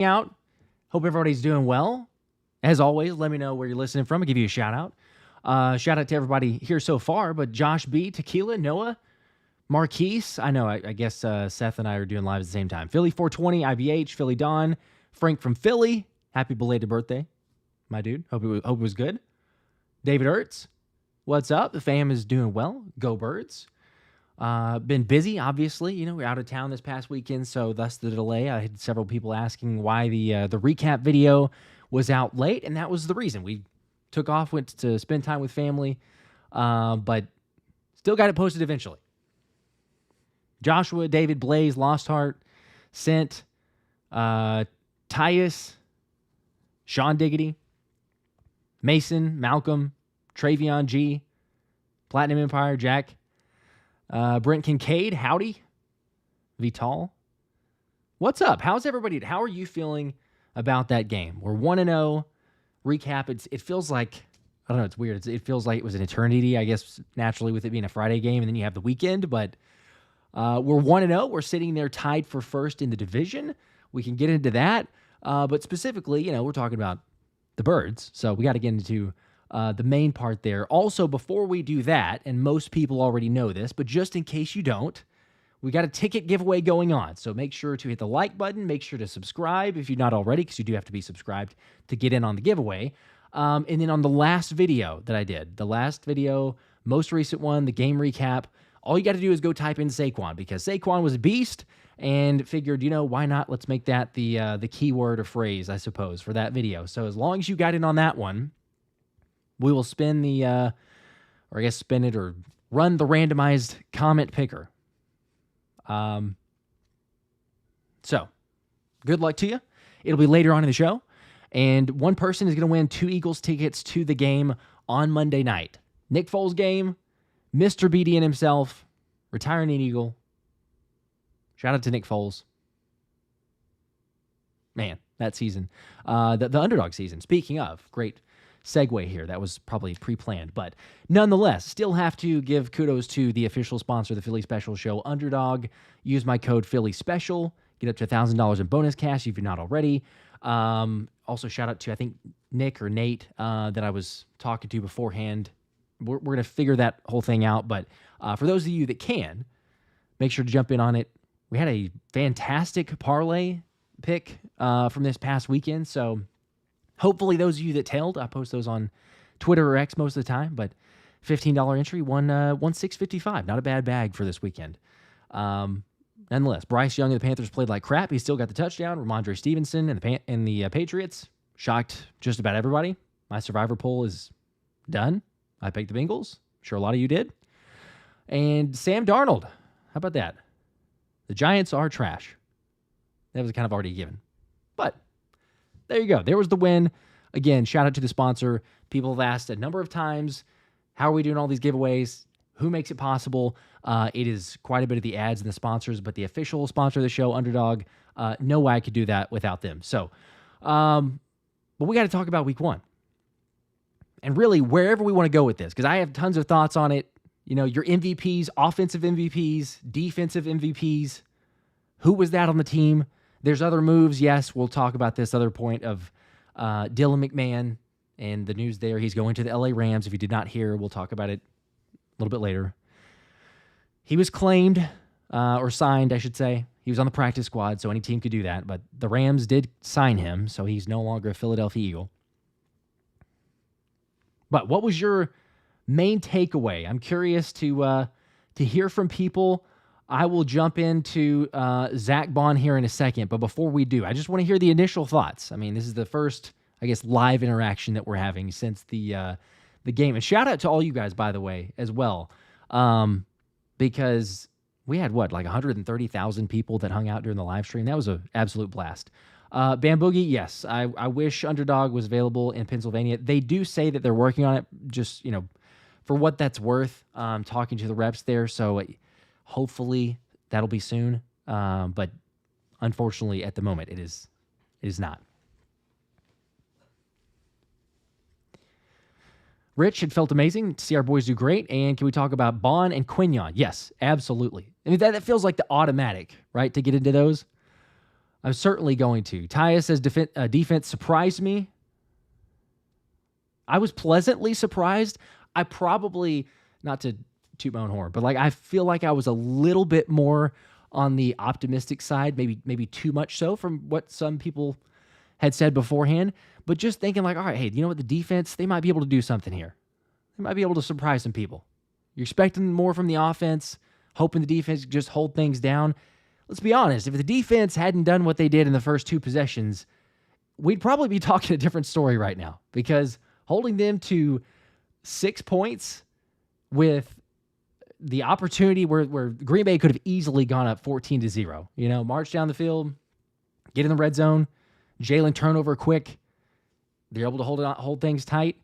out. Hope everybody's doing well. As always, let me know where you're listening from. I'll give you a shout out. Shout out to everybody here so far, but Josh B, Tequila, Noah, Marquise. I know, I guess Seth and I are doing live at the same time. Philly 420, IVH, Philly Don, Frank from Philly. Happy belated birthday, my dude. Hope it was good. David Ertz, what's up? The fam is doing well. Go Birds. Been busy, obviously. We're out of town this past weekend, so thus the delay. I had several people asking why the recap video was out late, and that was the reason. We took off, went to spend time with family, but still got it posted eventually. Joshua, David, Blaze, Lost Heart, Sent, Tyus, Sean Diggity, Mason, Malcolm, Travion G, Platinum Empire, Jack, Brent Kincaid, howdy. Vital. What's up? How's everybody? How are you feeling about that game? We're 1-0. Recap. It feels like, I don't know, it's weird. It feels like it was an eternity, I guess, naturally with it being a Friday game, and then you have the weekend, but we're 1-0. We're sitting there tied for first in the division. We can get into that. But specifically, we're talking about the Birds, so we got to get into the main part there. Also, before we do that, and most people already know this, but just in case you don't, we got a ticket giveaway going on. So make sure to hit the like button. Make sure to subscribe if you're not already, because you do have to be subscribed to get in on the giveaway. And then on the last video that I did, the last video, most recent one, the game recap, all you got to do is go type in Saquon, because Saquon was a beast, and figured, why not? Let's make that the keyword or phrase, I suppose, for that video. So as long as you got in on that one, we will spin the, spin it or run the randomized comment picker. So good luck to you. It'll be later on in the show. And one person is going to win 2 Eagles tickets to the game on Monday night. Nick Foles game, Mr. BDN himself, retiring an Eagle. Shout out to Nick Foles. Man, that season. The underdog season. Speaking of, great segue here. That was probably pre-planned, but nonetheless, still have to give kudos to the official sponsor of the Philly Special Show, Underdog. Use my code Philly Special. Get up to $1,000 in bonus cash if you're not already. Also, shout out to, I think, Nick or Nate that I was talking to beforehand. We're going to figure that whole thing out, but for those of you that can, make sure to jump in on it. We had a fantastic parlay pick from this past weekend, so hopefully those of you that tailed, I post those on Twitter or X most of the time, but $15 entry, won $655. Not a bad bag for this weekend. Nonetheless, Bryce Young and the Panthers played like crap. He still got the touchdown. Ramondre Stevenson and the Patriots shocked just about everybody. My survivor poll is done. I picked the Bengals. I'm sure a lot of you did. And Sam Darnold. How about that? The Giants are trash. That was kind of already given. But there you go. There was the win. Again, shout out to the sponsor. People have asked a number of times, how are we doing all these giveaways? Who makes it possible? It is quite a bit of the ads and the sponsors, but the official sponsor of the show, Underdog, no way I could do that without them. So, but we got to talk about week 1. And really, wherever we want to go with this, because I have tons of thoughts on it. Your MVPs, offensive MVPs, defensive MVPs. Who was that on the team? There's other moves. Yes, we'll talk about this other point of Dylan McMahon and the news there. He's going to the LA Rams. If you did not hear, we'll talk about it a little bit later. He was claimed, or signed, I should say. He was on the practice squad, so any team could do that. But the Rams did sign him, so he's no longer a Philadelphia Eagle. But what was your main takeaway? I'm curious to hear from people. I will jump into Zack Baun here in a second, but before we do, I just want to hear the initial thoughts. I mean, this is the first, I guess, live interaction that we're having since the game. And shout out to all you guys, by the way, as well, because we had, like 130,000 people that hung out during the live stream. That was an absolute blast. Bamboogie, yes, I wish Underdog was available in Pennsylvania. They do say that they're working on it, just, for what that's worth, talking to the reps there, so hopefully that'll be soon, but unfortunately at the moment it is not. Rich, it felt amazing to see our boys do great. And can we talk about Baun and Quinyon? Yes, absolutely. I mean, that feels like the automatic, right, to get into those. I'm certainly going to. Tyus says defense surprised me. I was pleasantly surprised. I probably, not to toot my own horn, but like I feel like I was a little bit more on the optimistic side, maybe too much so from what some people had said beforehand. But just thinking like, all right, hey, you know what? The defense, they might be able to do something here. They might be able to surprise some people. You're expecting more from the offense, hoping the defense just hold things down. Let's be honest. If the defense hadn't done what they did in the first 2 possessions, we'd probably be talking a different story right now, because holding them to 6 points with the opportunity where Green Bay could have easily gone up 14-0, march down the field, get in the red zone, Jalen turnover quick. They're able to hold things tight.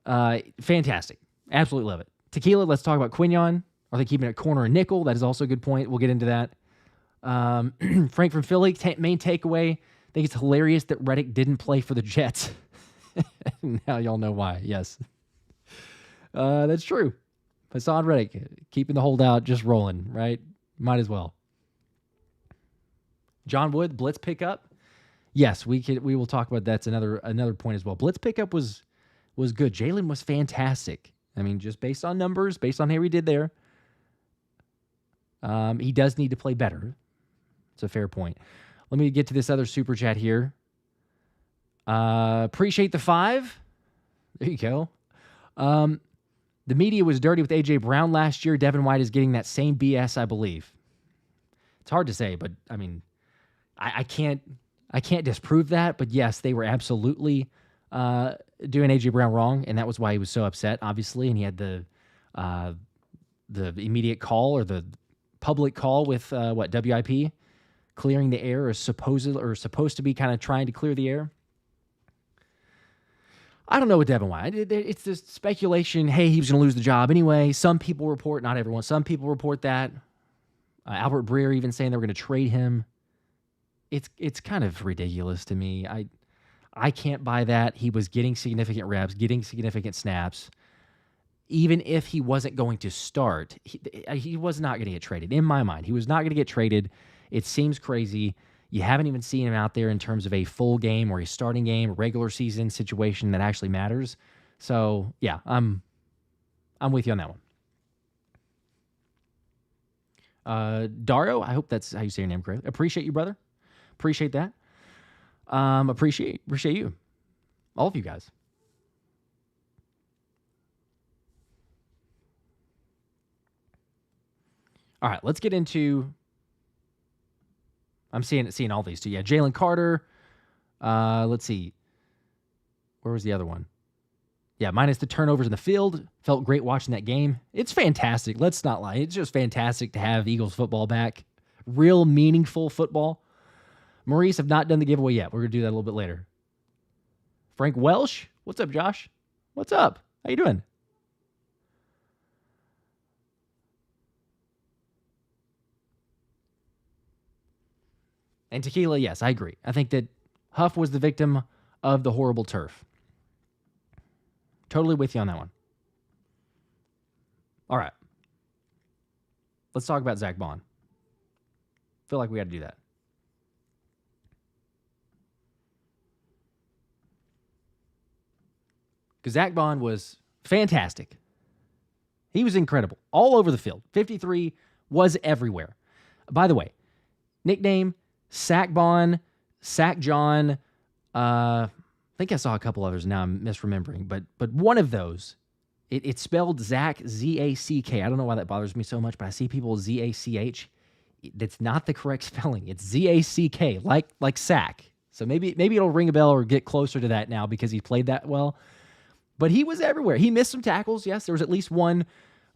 Fantastic. Absolutely love it. Tequila, let's talk about Quinyon. Are they keeping it corner and nickel? That is also a good point. We'll get into that. Frank from Philly, main takeaway. I think it's hilarious that Reddick didn't play for the Jets. Now y'all know why. Yes. That's true. Hassan Reddick, keeping the holdout just rolling, right? Might as well. John Wood, blitz pickup. Yes, we will talk about that. That's another point as well. Blitz pickup was good. Jalen was fantastic. I mean, just based on numbers, based on how he did there. He does need to play better. It's a fair point. Let me get to this other super chat here. Appreciate the 5. There you go. The media was dirty with A.J. Brown last year. Devin White is getting that same BS, I believe. It's hard to say, but I mean, I can't disprove that. But yes, they were absolutely doing A.J. Brown wrong, and that was why he was so upset, obviously. And he had the immediate call, or the public call with WIP, clearing the air, or supposed to be kind of trying to clear the air. I don't know with Devin White. It's this speculation. Hey, he was going to lose the job anyway. Some people report, not everyone. Some people report that. Albert Breer even saying they were going to trade him. It's kind of ridiculous to me. I can't buy that. He was getting significant reps, getting significant snaps. Even if he wasn't going to start, he was not going to get traded. In my mind, he was not going to get traded. It seems crazy. You haven't even seen him out there in terms of a full game or a starting game, regular season situation that actually matters. So, yeah, I'm with you on that one. Dario, I hope that's how you say your name correctly. Appreciate you, brother. Appreciate that. Appreciate you. All of you guys. All right, let's get into... I'm seeing all these too. Yeah, Jalen Carter. Let's see. Where was the other one? Yeah, minus the turnovers in the field. Felt great watching that game. It's fantastic. Let's not lie. It's just fantastic to have Eagles football back. Real meaningful football. Maurice, have not done the giveaway yet. We're going to do that a little bit later. Frank Welsh. What's up, Josh? What's up? How you doing? And Tequila, yes, I agree. I think that Huff was the victim of the horrible turf. Totally with you on that one. All right. Let's talk about Zack Baun. Feel like we got to do that. Because Zack Baun was fantastic. He was incredible. All over the field. 53 was everywhere. By the way, nickname... Sack Baun, Sack John. I think I saw a couple others. Now I'm misremembering, but one of those, it's spelled Zack, Z-A-C-K. I don't know why that bothers me so much, but I see people Z-A-C-H. That's not the correct spelling. It's Z-A-C-K, like sack. So maybe it'll ring a bell or get closer to that now because he played that well. But he was everywhere. He missed some tackles. Yes, there was at least one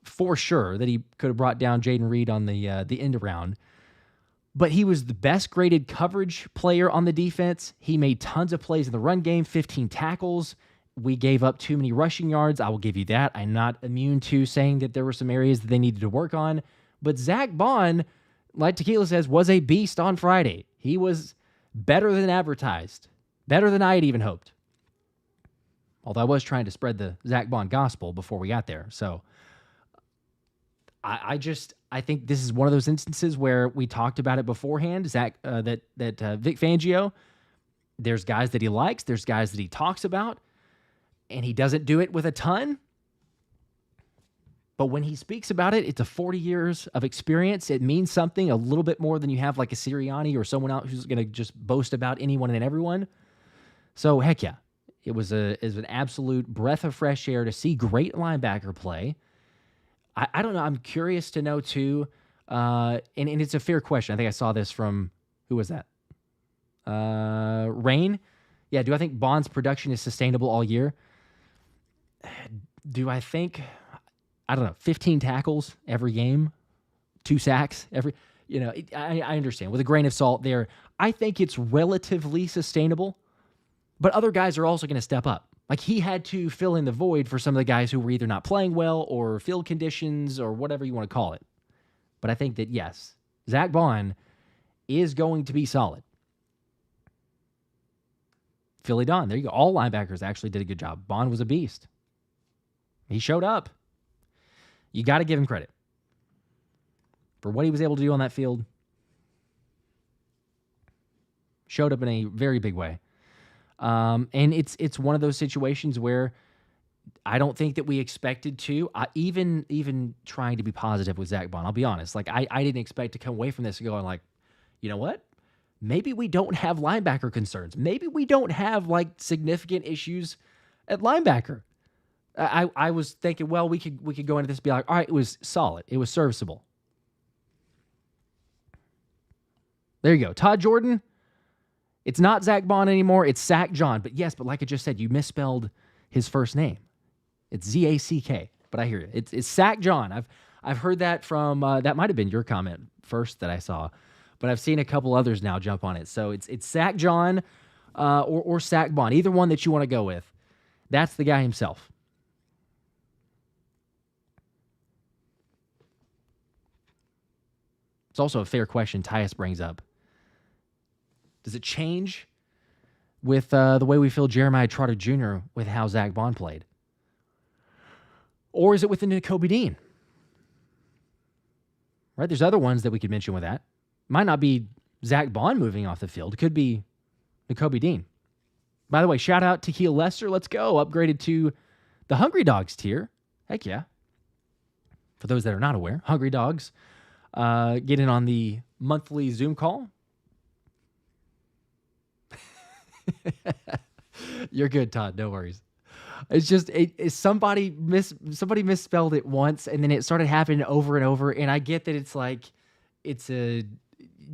for sure that he could have brought down Jaden Reed on the end around. But he was the best graded coverage player on the defense. He made tons of plays in the run game, 15 tackles. We gave up too many rushing yards. I will give you that. I'm not immune to saying that there were some areas that they needed to work on. But Zack Baun, like Tequila says, was a beast on Friday. He was better than advertised, better than I had even hoped. Although I was trying to spread the Zack Baun gospel before we got there. So I think this is one of those instances where we talked about it beforehand. Vic Fangio, there's guys that he likes, there's guys that he talks about, and he doesn't do it with a ton. But when he speaks about it, it's a 40 years of experience. It means something a little bit more than you have like a Sirianni or someone else who's going to just boast about anyone and everyone. So, heck yeah. It was an absolute breath of fresh air to see great linebacker play. I don't know. I'm curious to know, too, and it's a fair question. I think I saw this from, who was that? Rain? Yeah, do I think Baun's production is sustainable all year? Do I think, I don't know, 15 tackles every game, 2 sacks every, I understand. With a grain of salt there, I think it's relatively sustainable, but other guys are also going to step up. Like, he had to fill in the void for some of the guys who were either not playing well or field conditions or whatever you want to call it. But I think that, yes, Zack Baun is going to be solid. Philly Don, there you go. All linebackers actually did a good job. Baun was a beast. He showed up. You got to give him credit for what he was able to do on that field. Showed up in a very big way. And it's one of those situations where I don't think that we expected to, even trying to be positive with Zack Baun. I'll be honest. Like, I didn't expect to come away from this going like, you know what? Maybe we don't have linebacker concerns. Maybe we don't have like significant issues at linebacker. I was thinking, well, we could go into this and be like, all right, it was solid. It was serviceable. There you go. Todd Jordan. It's not Zack Baun anymore. It's Sack John. But yes, but like I just said, you misspelled his first name. It's Z-A-C-K. But I hear you. It's Sack John. I've heard that from, that might have been your comment first that I saw. But I've seen a couple others now jump on it. So it's Sack John or Sack Baun. Either one that you want to go with. That's the guy himself. It's also a fair question Tyus brings up. Does it change with the way we feel Jeremiah Trotter Jr. with how Zack Baun played? Or is it with the Nakobe Dean? Right? There's other ones that we could mention with that. Might not be Zack Baun moving off the field. It could be Nakobe Dean. By the way, shout out to Keel Lester. Let's go. Upgraded to the Hungry Dogs tier. Heck yeah. For those that are not aware, Hungry Dogs get in on the monthly Zoom call. You're good, Todd. No worries. It's just somebody misspelled it once, and then it started happening over and over. And I get that it's like it's a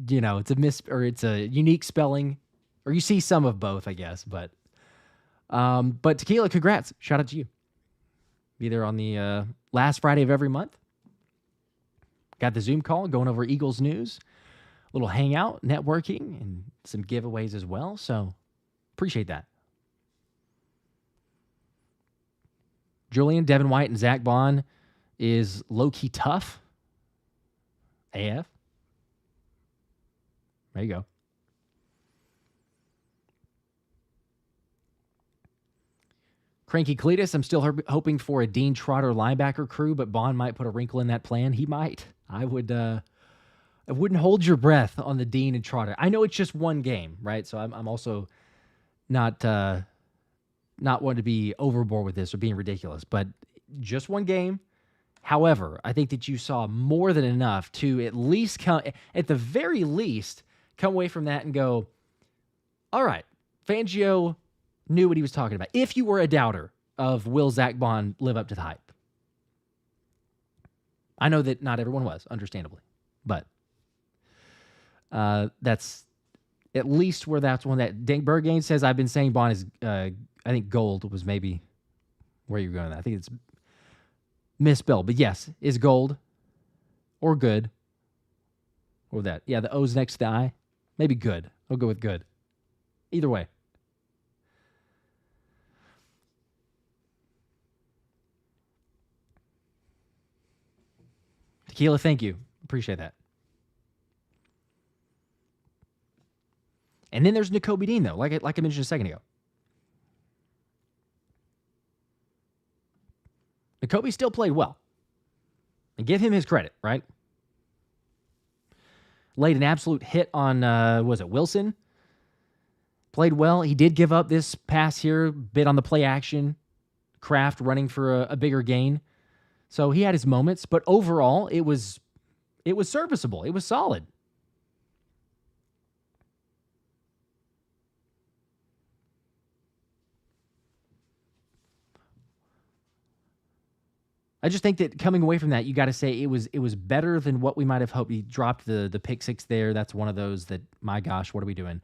unique spelling, or you see some of both, I guess. But Tequila, congrats! Shout out to you. Be there on the last Friday of every month. Got the Zoom call going over Eagles news, a little hangout, networking, and some giveaways as well. So appreciate that. Julian, Devin White, and Zack Baun is low-key tough. AF. There you go. Cranky Cletus, I'm still hoping for a Dean Trotter linebacker crew, but Baun might put a wrinkle in that plan. He might. I wouldn't hold your breath on the Dean and Trotter. I know it's just one game, right? So I'm also not one to be overboard with this or being ridiculous, but just one game. However, I think that you saw more than enough to at the very least, come away from that and go, all right, Fangio knew what he was talking about. If you were a doubter of will Zack Baun live up to the hype. I know that not everyone was, understandably, but that's at least where that's one that Dank Bergane says, I've been saying Baun is, I think gold was maybe where you're going. I think it's misspelled, but yes, is gold or good or that. Yeah, the O's next to the I. Maybe good. I'll go with good. Either way. Tequila, thank you. Appreciate that. And then there's Nakobe Dean, though, like I mentioned a second ago. Nakobe still played well. And give him his credit, right? Laid an absolute hit on, was it Wilson? Played well. He did give up this pass here, bit on the play action. Kraft running for a bigger gain. So he had his moments, but overall, it was serviceable. It was solid. I just think that coming away from that, you got to say it was better than what we might have hoped. He dropped the pick six there. That's one of those that, my gosh, what are we doing?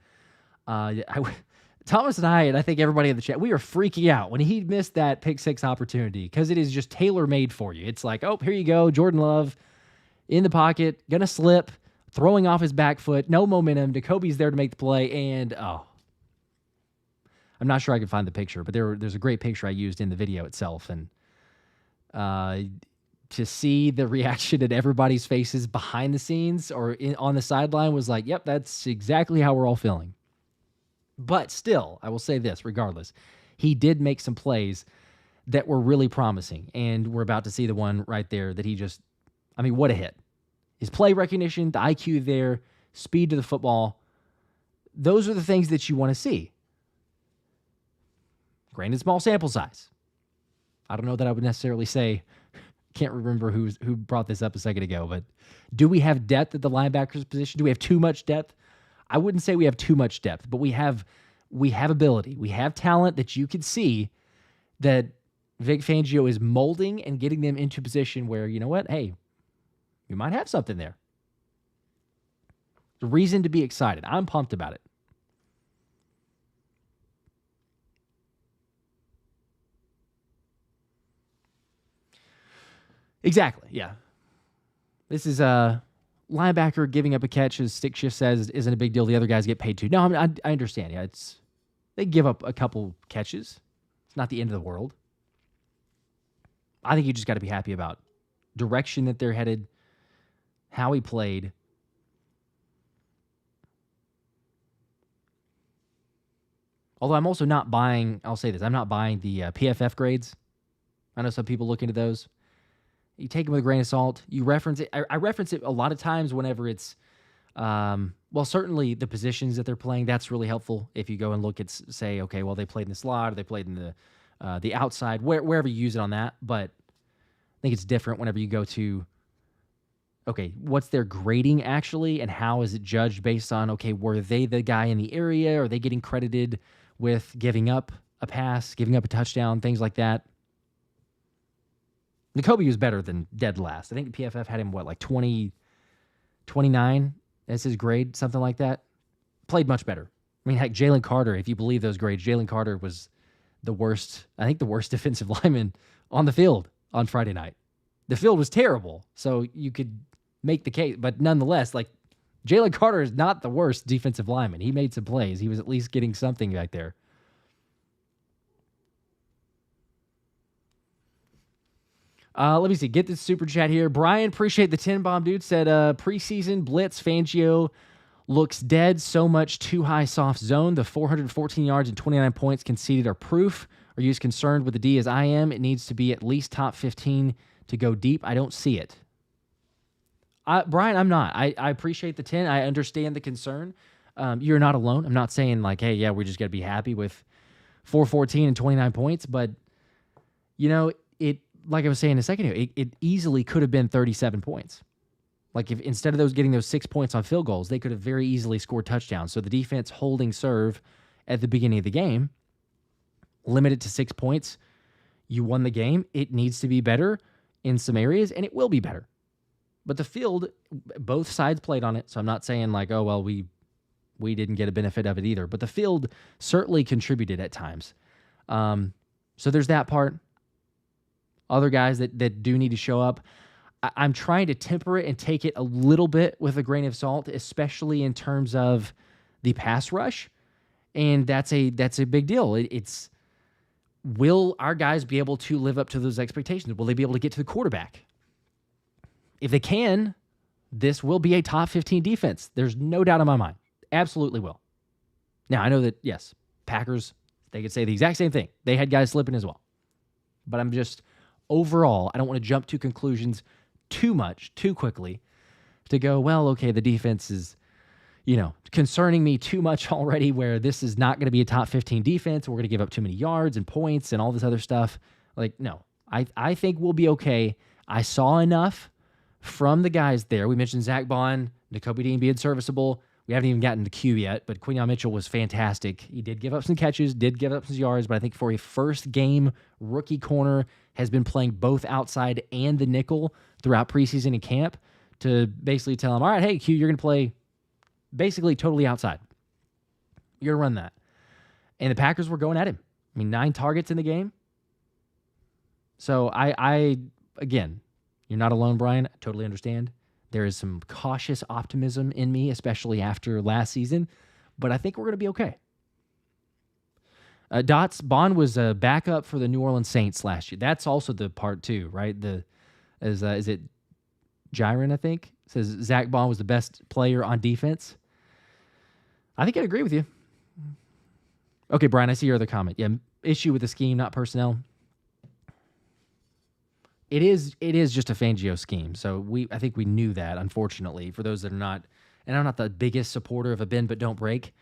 Thomas and I think everybody in the chat, we were freaking out when he missed that pick six opportunity because it is just tailor-made for you. It's like, oh, here you go, Jordan Love in the pocket, gonna slip, throwing off his back foot, no momentum. Nakobe's there to make the play, and I'm not sure I can find the picture, but there's a great picture I used in the video itself, and to see the reaction at everybody's faces behind the scenes or on the sideline was like, yep, that's exactly how we're all feeling. But still, I will say this, regardless, he did make some plays that were really promising, and we're about to see the one right there that he just, what a hit. His play recognition, the IQ there, speed to the football, those are the things that you want to see. Granted, small sample size. I don't know that I would necessarily say, can't remember who brought this up a second ago, but do we have depth at the linebackers position? Do we have too much depth? I wouldn't say we have too much depth, but we have ability. We have talent that you could see that Vic Fangio is molding and getting them into a position where, you know what, hey, you might have something there. The reason to be excited. I'm pumped about it. Exactly, yeah. This is a linebacker giving up a catch, as Stick Shift says, isn't a big deal. The other guys get paid too. No, I understand. Yeah, they give up a couple catches. It's not the end of the world. I think you just got to be happy about direction that they're headed, how he played. Although I'm also not buying, I'll say this, I'm not buying the PFF grades. I know some people look into those. You take them with a grain of salt. You reference it. I reference it a lot of times whenever it's, certainly the positions that they're playing, that's really helpful. If you go and look at, say, okay, well, they played in the slot or they played in the outside, wherever you use it on that. But I think it's different whenever you go to, okay, what's their grading actually, and how is it judged based on, okay, were they the guy in the area? Are they getting credited with giving up a pass, giving up a touchdown, things like that? Nakobe was better than dead last. I think PFF had him, 29 as his grade, something like that. Played much better. Heck, Jalen Carter, if you believe those grades, Jalen Carter was the worst defensive lineman on the field on Friday night. The field was terrible, so you could make the case. But nonetheless, Jalen Carter is not the worst defensive lineman. He made some plays. He was at least getting something back there. Let me see. Get this super chat here. Brian, appreciate the 10 bomb, dude. Said preseason blitz Fangio looks dead. So much too high soft zone. The 414 yards and 29 points conceded are proof. Are you as concerned with the D as I am? It needs to be at least top 15 to go deep. I don't see it. Brian, I'm not. I appreciate the 10. I understand the concern. You're not alone. I'm not saying hey, yeah, we're just going to be happy with 414 and 29 points. But, it, like I was saying a second ago, it easily could have been 37 points. If instead of those getting those 6 points on field goals, they could have very easily scored touchdowns. So the defense holding serve at the beginning of the game, limited to 6 points, you won the game. It needs to be better in some areas, and it will be better. But the field, both sides played on it, so I'm not saying we didn't get a benefit of it either. But the field certainly contributed at times. So there's that part. Other guys that do need to show up. I'm trying to temper it and take it a little bit with a grain of salt, especially in terms of the pass rush. And that's a big deal. Will our guys be able to live up to those expectations? Will they be able to get to the quarterback? If they can, this will be a top 15 defense. There's no doubt in my mind. Absolutely will. Now, I know that, yes, Packers, they could say the exact same thing. They had guys slipping as well. But I'm just, overall, I don't want to jump to conclusions too much too quickly to go, well, okay, the defense is, concerning me too much already, where this is not going to be a top 15 defense. We're going to give up too many yards and points and all this other stuff. Like, no, I think we'll be okay. I saw enough from the guys there. We mentioned Zack Baun, Nakobe Dean being serviceable. We haven't even gotten to Q yet, but Quinyon Mitchell was fantastic. He did give up some catches, did give up some yards, but I think for a first game rookie corner has been playing both outside and the nickel throughout preseason and camp to basically tell him, all right, hey, Q, you're going to play basically totally outside. You're going to run that. And the Packers were going at him. 9 targets in the game. So I again, you're not alone, Brian. I totally understand. There is some cautious optimism in me, especially after last season, but I think we're going to be okay. Baun was a backup for the New Orleans Saints last year. That's also the part too, right? Is it Jiren, I think? Says Zack Baun was the best player on defense. I think I'd agree with you. Okay, Brian, I see your other comment. Yeah, issue with the scheme, not personnel. It is just a Fangio scheme. So I think we knew that, unfortunately, for those that are not, and I'm not the biggest supporter of a bend but don't break.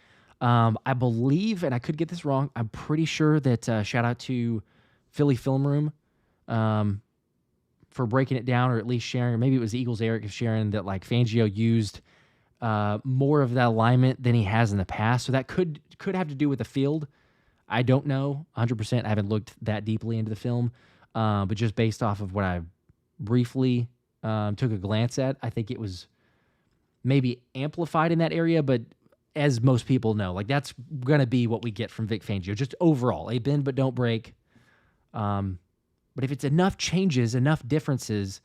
I believe, and I could get this wrong, I'm pretty sure that shout out to Philly Film Room for breaking it down, or at least sharing, or maybe it was Eagles Eric sharing that like Fangio used more of that alignment than he has in the past. So that could have to do with the field. I don't know 100%. I haven't looked that deeply into the film. But just based off of what I briefly took a glance at, I think it was maybe amplified in that area. But as most people know, like that's going to be what we get from Vic Fangio, just overall, a bend but don't break. But if it's enough changes, enough differences,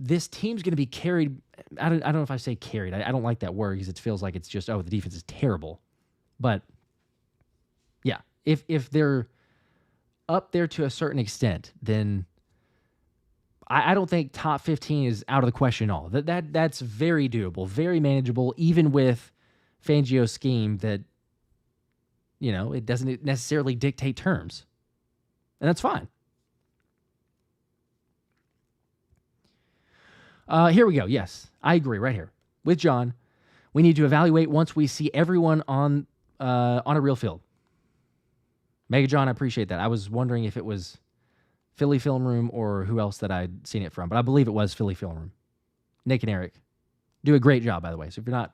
this team's going to be carried. I don't know if I say carried. I don't like that word because it feels like it's just, the defense is terrible. But yeah, if they're up there to a certain extent, then I don't think top 15 is out of the question at all. That's very doable, very manageable, even with Fangio's scheme that, it doesn't necessarily dictate terms. And that's fine. Here we go. Yes, I agree right here with John. We need to evaluate once we see everyone on a real field. Mega John, I appreciate that. I was wondering if it was Philly Film Room or who else that I'd seen it from, but I believe it was Philly Film Room. Nick and Eric do a great job, by the way. So if you're not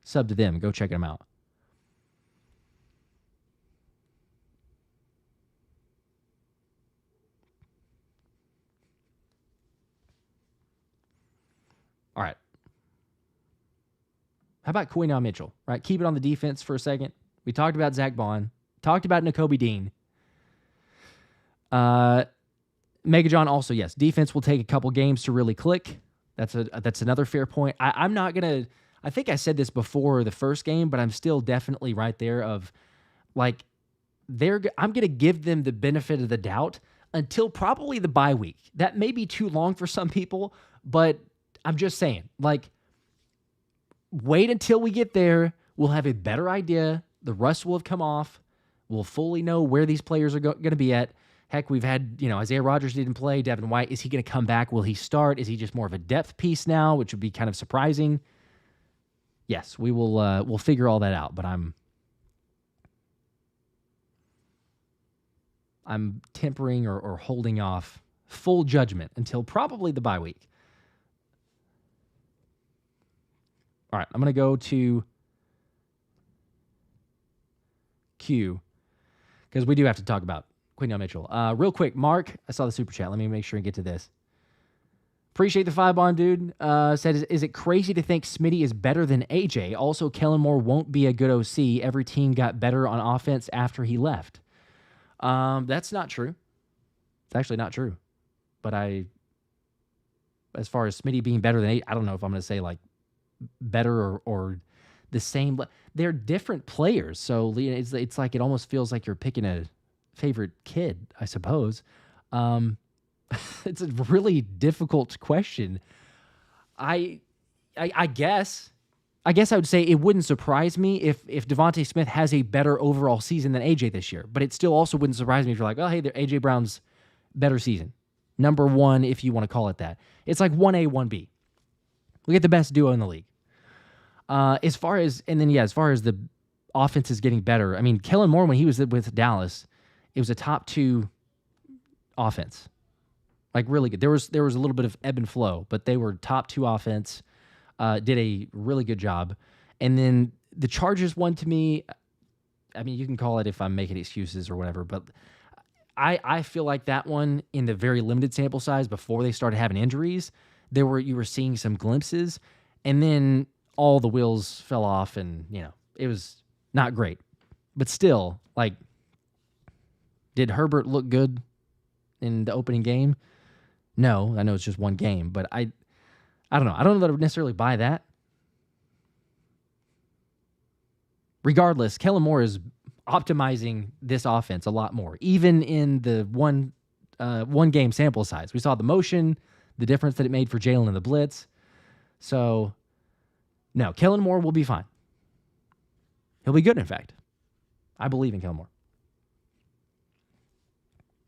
subbed to them, go check them out. All right. How about Quinyon Mitchell? Right, keep it on the defense for a second. We talked about Zack Baun. Talked about Nakobe Dean. Mega John also, yes, defense will take a couple games to really click. That's another fair point. I'm not going to, I think I said this before the first game, but I'm still definitely right there of like, I'm going to give them the benefit of the doubt until probably the bye week. That may be too long for some people, but I'm just saying, like, wait until we get there. We'll have a better idea. The rust will have come off. We'll fully know where these players are going to be at. Heck, we've had, Isaiah Rodgers didn't play. Devin White, is he going to come back? Will he start? Is he just more of a depth piece now, which would be kind of surprising? Yes, we will. We'll figure all that out. But I'm tempering or holding off full judgment until probably the bye week. All right, I'm going to go to Q because we do have to talk about Quinyon Mitchell. Real quick, Mark, I saw the super chat. Let me make sure and get to this. Appreciate the 5-bond, dude. Said, is it crazy to think Smitty is better than AJ? Also, Kellen Moore won't be a good OC. Every team got better on offense after he left. That's not true. It's actually not true. But as far as Smitty being better than AJ, I don't know if I'm going to say like better or the same. They're different players. So it's like it almost feels like you're picking a favorite kid, I suppose. It's a really difficult question. I guess I would say it wouldn't surprise me if Devontae Smith has a better overall season than AJ this year, but it still also wouldn't surprise me if you're like, oh, hey, AJ Brown's better season. number one, if you want to call it that. It's like 1A, 1B. We get the best duo in the league. As far as the offense is getting better, I mean, Kellen Moore, when he was with Dallas, it was a top 2 offense. Like, really good. There was a little bit of ebb and flow, but they were top 2 offense, did a really good job. And then the Chargers one, to me, I mean, you can call it if I'm making excuses or whatever, but I feel like that one, in the very limited sample size before they started having injuries, you were seeing some glimpses, and then all the wheels fell off, and it was not great. But still, like, did Herbert look good in the opening game? No, I know it's just one game, but I don't know. I don't know that I would necessarily buy that. Regardless, Kellen Moore is optimizing this offense a lot more, even in the one game sample size. We saw the motion, the difference that it made for Jalen in the blitz. So, no, Kellen Moore will be fine. He'll be good, in fact. I believe in Kellen Moore.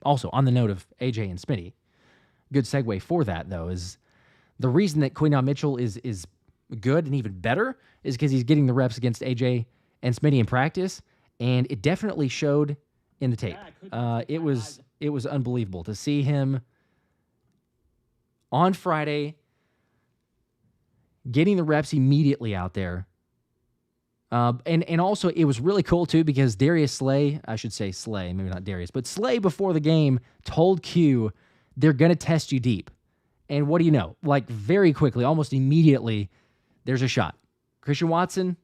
Also, on the note of AJ and Smitty, good segue for that, though, is the reason that Quinyon Mitchell is good and even better is because he's getting the reps against AJ and Smitty in practice, and it definitely showed in the tape. It was unbelievable to see him on Friday getting the reps immediately out there. And also, it was really cool, too, because Darius Slay, maybe not Darius, but Slay before the game told Q, they're going to test you deep. And what do you know? Like, very quickly, almost immediately, there's a shot. Christian Watson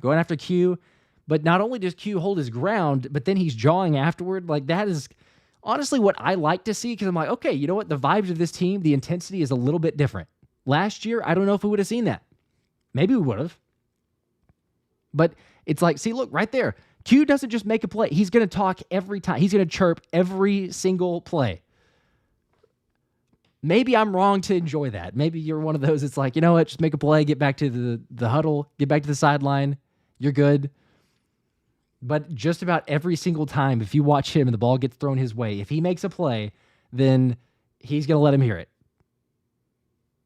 going after Q, but not only does Q hold his ground, but then he's jawing afterward. Like, that is honestly what I like to see, because I'm like, okay, you know what? The vibes of this team, the intensity is a little bit different. Last year, I don't know if we would have seen that. Maybe we would have. But it's like, see, look, right there. Q doesn't just make a play. He's going to talk every time. He's going to chirp every single play. Maybe I'm wrong to enjoy that. Maybe you're one of those, it's like, you know what, just make a play, get back to the huddle, get back to the sideline. You're good. But just about every single time, if you watch him and the ball gets thrown his way, if he makes a play, then he's going to let him hear it.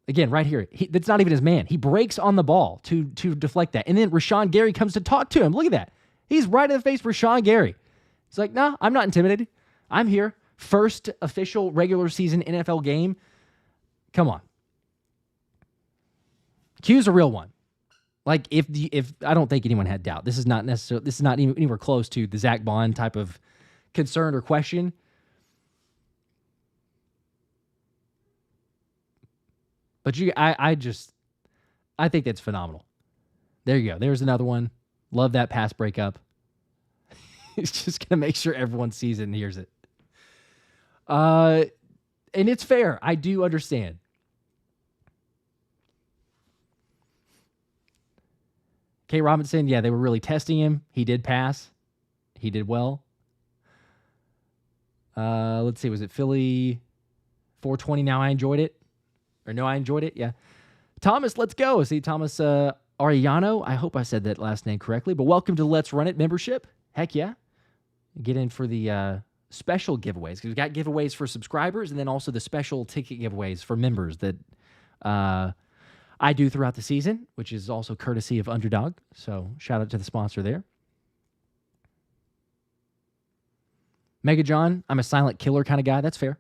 Again, right here, that's not even his man. He breaks on the ball to deflect that. And then Rashawn Gary comes to talk to him. Look at that. He's right in the face for Rashawn Gary. He's like, no, I'm not intimidated. I'm here. First official regular season NFL game. Come on. Q's a real one. Like, if I don't think anyone had doubt. This is not anywhere close to the Zack Baun type of concern or question. But I think that's phenomenal. There you go. There's another one. Love that pass breakup. He's just going to make sure everyone sees it and hears it. And it's fair. I do understand. K. Robinson, yeah, they were really testing him. He did pass. He did well. Let's see. Was it Philly 420? Now I enjoyed it. Or no, I enjoyed it. Yeah. Thomas, let's go. See, Thomas Ariano. I hope I said that last name correctly. But welcome to Let's Run It membership. Heck yeah. Get in for the special giveaways. Because we've got giveaways for subscribers and then also the special ticket giveaways for members that I do throughout the season, which is also courtesy of Underdog. So shout out to the sponsor there. Mega John, I'm a silent killer kind of guy. That's fair.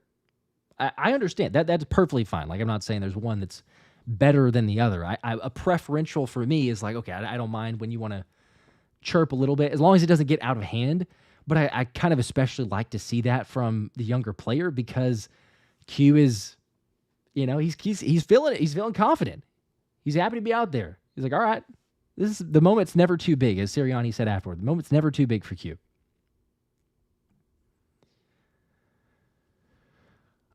I understand. That's perfectly fine. Like, I'm not saying there's one that's better than the other. A preferential for me is like, okay, I don't mind when you want to chirp a little bit, as long as it doesn't get out of hand. But I kind of especially like to see that from the younger player because Q is, he's feeling it. He's feeling confident. He's happy to be out there. He's like, all right, the moment's never too big, as Sirianni said afterward. The moment's never too big for Q.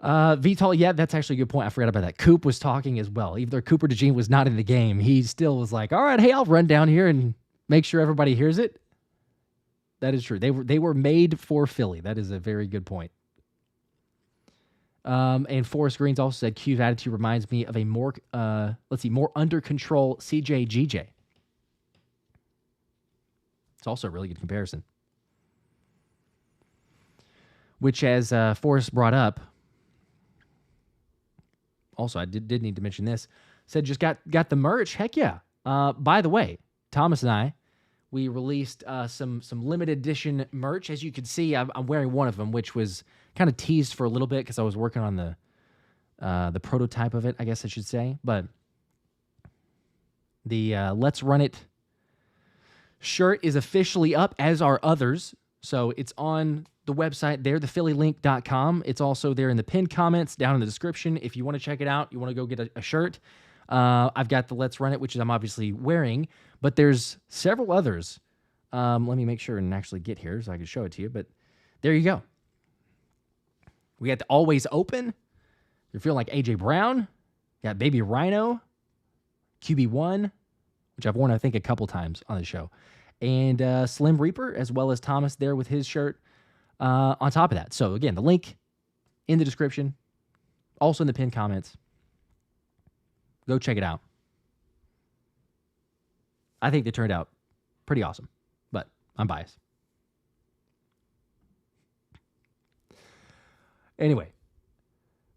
Vital, yeah, that's actually a good point. I forgot about that. Coop was talking as well. Even though Cooper DeJean was not in the game, he still was like, all right, hey, I'll run down here and make sure everybody hears it. That is true. They were made for Philly. That is a very good point. And Forrest Greens also said Q's attitude reminds me of a more under control CJ GJ. It's also a really good comparison. Which, as Forrest brought up, also, I did need to mention this. Said just got the merch. Heck yeah. By the way, Thomas and I, we released some limited edition merch. As you can see, I'm wearing one of them, which was kind of teased for a little bit because I was working on the prototype of it, I guess I should say. But the Let's Run It shirt is officially up, as are others. So it's on the website there, thephillylink.com. It's also there in the pinned comments down in the description. If you want to check it out, you want to go get a shirt. I've got the Let's Run It, which I'm obviously wearing, but there's several others. Let me make sure and actually get here so I can show it to you, but there you go. We got the Always Open. You're feeling like AJ Brown. Got Baby Rhino, QB1, which I've worn, I think, a couple times on the show, and Slim Reaper, as well as Thomas there with his shirt on top of that. So, again, the link in the description, also in the pinned comments. Go check it out. I think they turned out pretty awesome, but I'm biased. Anyway,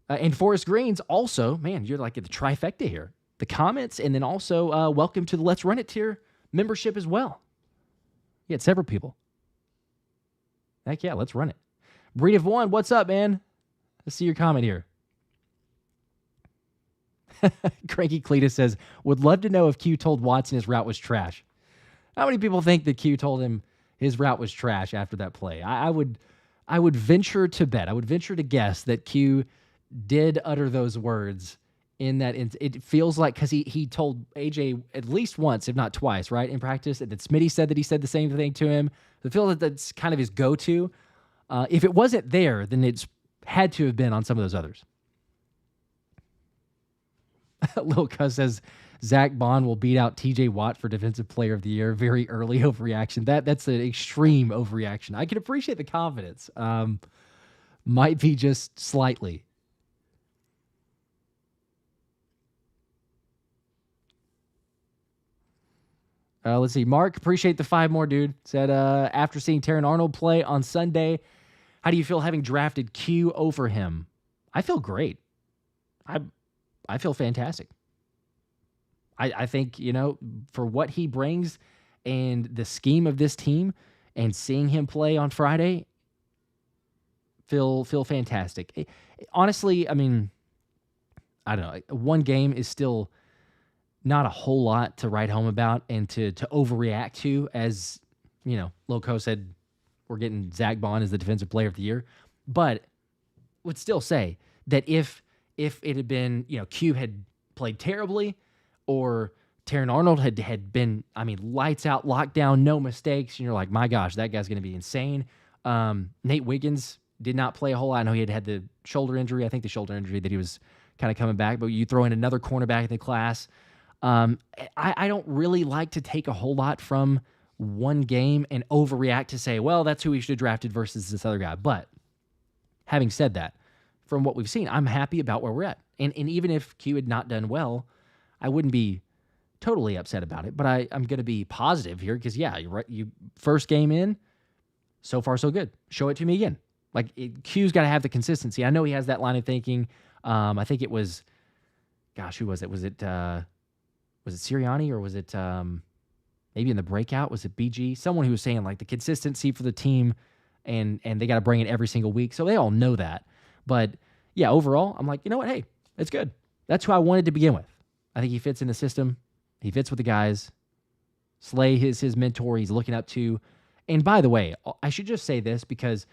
and Forest Greens also, man, you're like at the trifecta here. The comments, and then also welcome to the Let's Run It tier membership as well. You had several people. Heck yeah, let's run it. Breed of One, what's up, man? Let's see your comment here. Cranky Cletus says, would love to know if Q told Watson his route was trash. How many people think that Q told him his route was trash after that play? I would venture to bet, I would venture to guess that Q did utter those words in that. It feels like, because he told AJ at least once, if not twice, right, in practice, and then Smitty said that he said the same thing to him. I feel that that's kind of his go-to. If it wasn't there, then it's had to have been on some of those others. Lil Cuz says Zack Baun will beat out TJ Watt for Defensive Player of the Year. Very early overreaction. That's an extreme overreaction. I can appreciate the confidence. Might be just slightly. Let's see. Mark, appreciate the 5 more, dude. Said, after seeing Terran Arnold play on Sunday, how do you feel having drafted Q over him? I feel great. I feel fantastic. I think, for what he brings and the scheme of this team and seeing him play on Friday, feel fantastic. Honestly, I mean, I don't know. One game is still not a whole lot to write home about and to overreact to. As, Loco said, we're getting Zack Baun as the Defensive Player of the Year. But would still say that if it had been, Q had played terribly, or Terran Arnold had been, lights out, lockdown, no mistakes, and you're like, my gosh, that guy's going to be insane. Nate Wiggins did not play a whole lot. I know he had the shoulder injury. I think the shoulder injury that he was kind of coming back, but you throw in another cornerback in the class. I don't really like to take a whole lot from one game and overreact to say, well, that's who we should have drafted versus this other guy. But having said that, from what we've seen, I'm happy about where we're at. And even if Q had not done well, I wouldn't be totally upset about it. But I'm going to be positive here because, yeah, you're right. You first game in, so far so good. Show it to me again. Like, Q's got to have the consistency. I know he has that line of thinking. I think it was, gosh, who was it? Was it Sirianni, or was it maybe in the breakout? Was it BG? Someone who was saying, like, the consistency for the team, and they got to bring it every single week. So they all know that. But, yeah, overall, I'm like, you know what? Hey, it's good. That's who I wanted to begin with. I think he fits in the system. He fits with the guys. Slay his mentor he's looking up to. And by the way, I should just say this because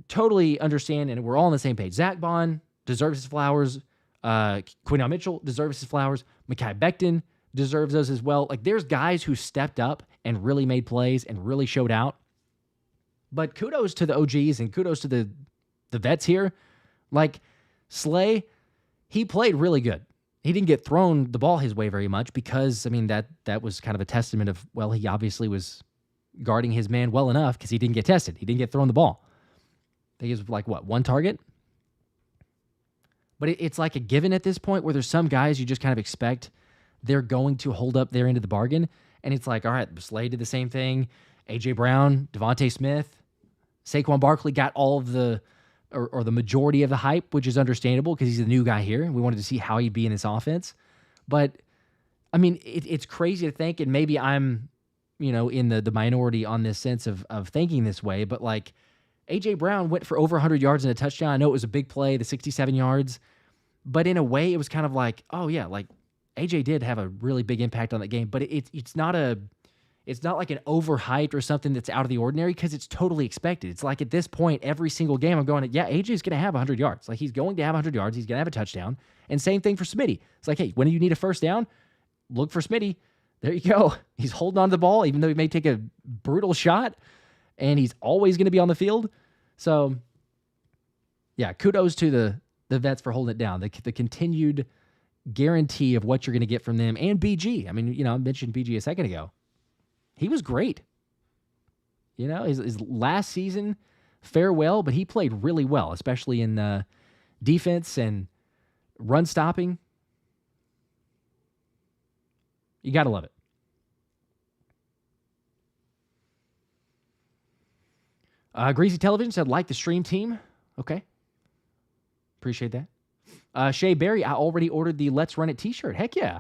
totally understand, and we're all on the same page. Zack Baun deserves his flowers. Quinyon Mitchell deserves his flowers. Mekhi Becton deserves those as well. Like, there's guys who stepped up and really made plays and really showed out. But kudos to the OGs and kudos to the vets here. Like, Slay, he played really good. He didn't get thrown the ball his way very much because, that was kind of a testament of, well, he obviously was guarding his man well enough because he didn't get tested. He didn't get thrown the ball. I think it was like, one target? But it's like a given at this point where there's some guys you just kind of expect they're going to hold up their end of the bargain. And it's like, all right, Slade did the same thing. AJ Brown, Devontae Smith, Saquon Barkley got all of the or the majority of the hype, which is understandable because he's the new guy here. And we wanted to see how he'd be in this offense. But, I mean, it's crazy to think, and maybe I'm, in the minority on this sense of thinking this way, but like A.J. Brown went for over 100 yards and a touchdown. I know it was a big play, the 67 yards, but in a way it was kind of like, oh yeah, like A.J. did have a really big impact on that game, but it's not like an overhyped or something that's out of the ordinary because it's totally expected. It's like at this point, every single game I'm going, yeah, AJ's going to have 100 yards. Like he's going to have 100 yards. He's going to have a touchdown. And same thing for Smitty. It's like, hey, when you need a first down, look for Smitty. There you go. He's holding on to the ball, even though he may take a brutal shot, and he's always going to be on the field. So, yeah, kudos to the vets for holding it down. The continued guarantee of what you're going to get from them. And BG. I mean, I mentioned BG a second ago. He was great. His last season, farewell, but he played really well, especially in defense and run stopping. You got to love it. Greasy Television said, like the stream team. Okay. Appreciate that. Shea Berry, I already ordered the Let's Run It t-shirt. Heck yeah.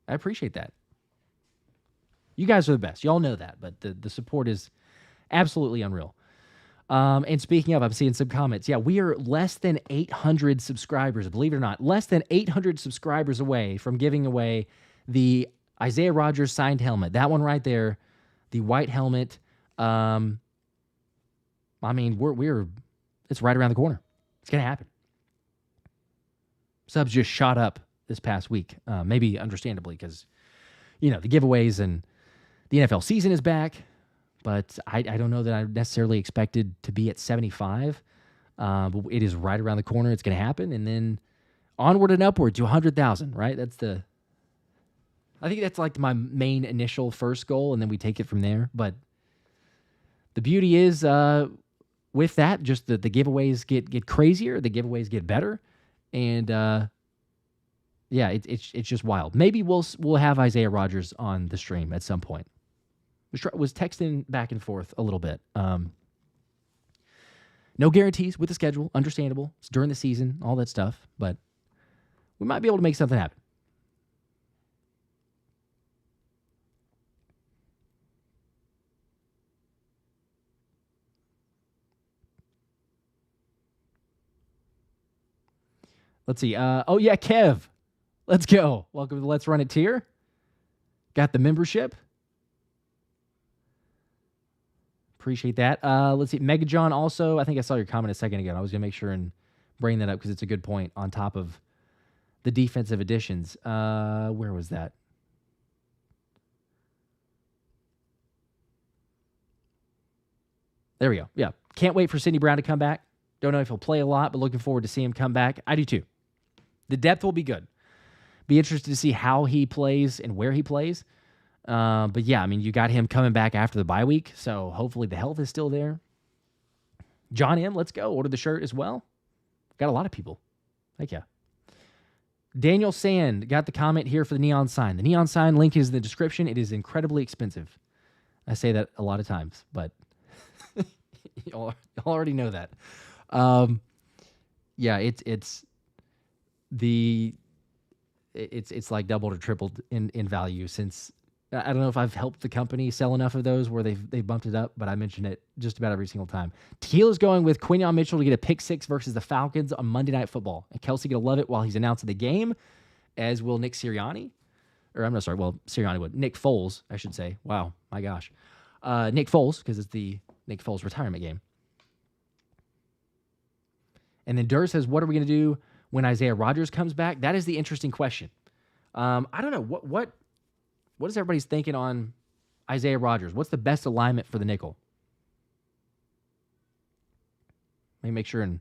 I appreciate that. You guys are the best. Y'all know that, but the support is absolutely unreal. And speaking of, I'm seeing some comments. Yeah, we are less than 800 subscribers, believe it or not. Less than 800 subscribers away from giving away the Isaiah Rodgers signed helmet. That one right there, the white helmet. I mean, it's right around the corner. It's going to happen. Subs just shot up this past week, maybe understandably because, the giveaways and the NFL season is back. But I don't know that I necessarily expected to be at 75. But it is right around the corner. It's going to happen. And then onward and upward to 100,000, right? I think that's like my main initial first goal, and then we take it from there. But the beauty is with that, just the giveaways get crazier. The giveaways get better. And yeah, it's just wild. Maybe we'll have Isaiah Rodgers on the stream at some point. Was texting back and forth a little bit. No guarantees with the schedule. Understandable. It's during the season, all that stuff. But we might be able to make something happen. Let's see. Oh, yeah, Kev. Let's go. Welcome to the Let's Run It tier. Got the membership. Appreciate that. Let's see. Mega John also, I think I saw your comment a second ago. I was going to make sure and bring that up because it's a good point on top of the defensive additions. Where was that? There we go. Yeah. Can't wait for Sidney Brown to come back. Don't know if he'll play a lot, but looking forward to seeing him come back. I do too. The depth will be good. Be interested to see how he plays and where he plays. But yeah, I mean, you got him coming back after the bye week, so hopefully the health is still there. John M., let's go. Order the shirt as well. Got a lot of people. Heck yeah. Daniel Sand got the comment here for the neon sign. The neon sign link is in the description. It is incredibly expensive. I say that a lot of times, but y'all already know that. Yeah, it's like doubled or tripled in value since. I don't know if I've helped the company sell enough of those where they've bumped it up, but I mention it just about every single time. Tequila's going with Quinyon Mitchell to get a pick six versus the Falcons on Monday Night Football. And Kelsey going to love it while he's announcing the game, as will Nick Sirianni. Or I'm not sorry, well, Sirianni would. Nick Foles, I should say. Wow, my gosh. Nick Foles, because it's the Nick Foles retirement game. And then Durr says, what are we going to do when Isaiah Rodgers comes back? That is the interesting question. I don't know. What is everybody's thinking on Isaiah Rodgers? What's the best alignment for the nickel? Let me make sure and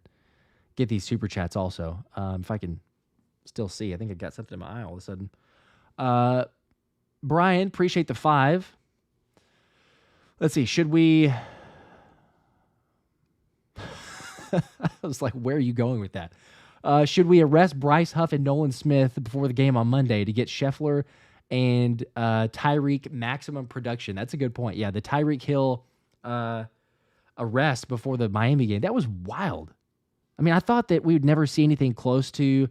get these super chats also. If I can still see. I think I got something in my eye all of a sudden. Brian, appreciate the 5. Let's see. Should we... I was like, where are you going with that? Should we arrest Bryce Huff and Nolan Smith before the game on Monday to get Scheffler and Tyreek maximum production? That's a good point. Yeah, the Tyreek Hill a rest before the Miami game. That was wild. I mean, I thought that we would never see anything close to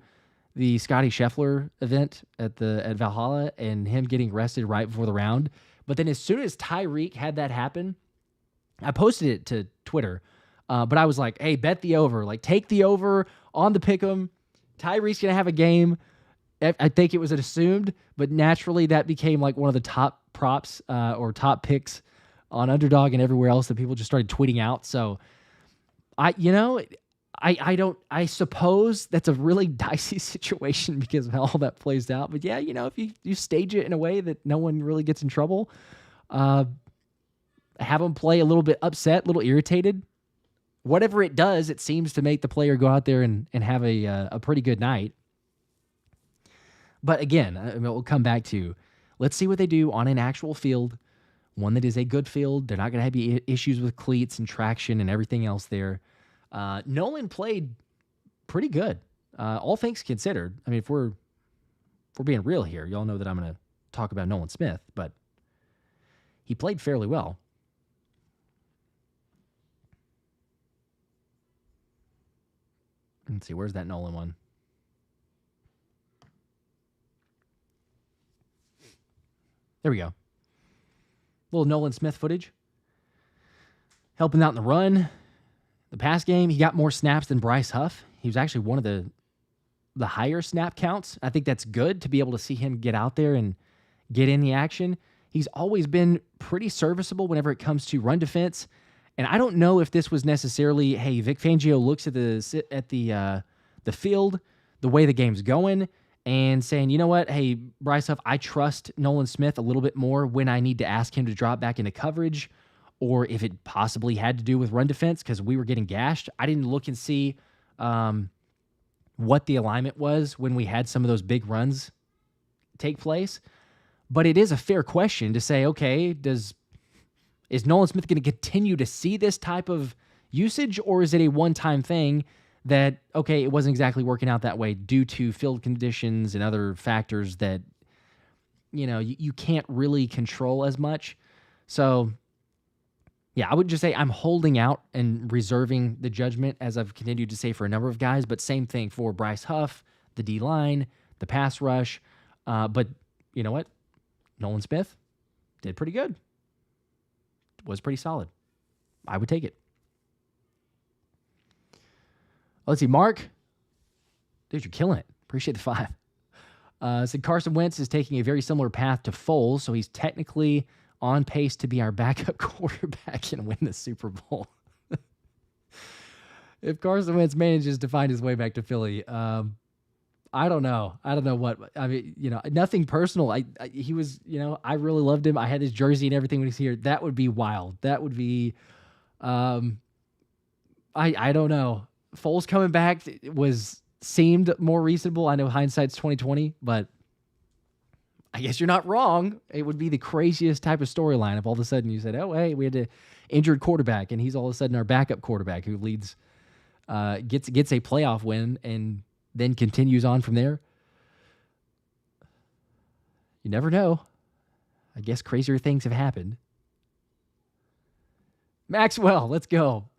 the Scotty Scheffler event at Valhalla and him getting rested right before the round. But then as soon as Tyreek had that happen, I posted it to Twitter, but I was like, hey, bet the over. Like, take the over on the pick'em. Tyreek's going to have a game. I think it was assumed, but naturally that became like one of the top props or top picks on Underdog and everywhere else that people just started tweeting out. So I suppose that's a really dicey situation because of how all that plays out. But yeah, if you stage it in a way that no one really gets in trouble, have them play a little bit upset, a little irritated. Whatever it does, it seems to make the player go out there and have a pretty good night. But again, we'll come back to, let's see what they do on an actual field, one that is a good field. They're not going to have issues with cleats and traction and everything else there. Nolan played pretty good, all things considered. I mean, if we're being real here, y'all know that I'm going to talk about Nolan Smith, but he played fairly well. Let's see, where's that Nolan one? There we go. Little Nolan Smith footage. Helping out in the run. The pass game, he got more snaps than Bryce Huff. He was actually one of the higher snap counts. I think that's good to be able to see him get out there and get in the action. He's always been pretty serviceable whenever it comes to run defense. And I don't know if this was necessarily, hey, Vic Fangio looks at the field, the way the game's going, and saying, you know what, hey, Bryce Huff, I trust Nolan Smith a little bit more when I need to ask him to drop back into coverage, or if it possibly had to do with run defense because we were getting gashed. I didn't look and see what the alignment was when we had some of those big runs take place. But it is a fair question to say, okay, is Nolan Smith going to continue to see this type of usage, or is it a one-time thing that, okay, it wasn't exactly working out that way due to field conditions and other factors that, you can't really control as much. So, yeah, I would just say I'm holding out and reserving the judgment, as I've continued to say for a number of guys, but same thing for Bryce Huff, the D-line, the pass rush. But you know what? Nolan Smith did pretty good. Was pretty solid. I would take it. Let's see. Mark. Dude, you're killing it. Appreciate the 5. Said Carson Wentz is taking a very similar path to Foles, so he's technically on pace to be our backup quarterback and win the Super Bowl. If Carson Wentz manages to find his way back to Philly, I don't know. I don't know what. I mean, nothing personal. He was, I really loved him. I had his jersey and everything when he's here. That would be wild. That would be, I don't know. Foles coming back seemed more reasonable. I know hindsight's 20/20, but I guess you're not wrong. It would be the craziest type of storyline if all of a sudden you said, oh, hey, we had an injured quarterback and he's all of a sudden our backup quarterback who leads, gets a playoff win and then continues on from there. You never know. I guess crazier things have happened. Maxwell, let's go.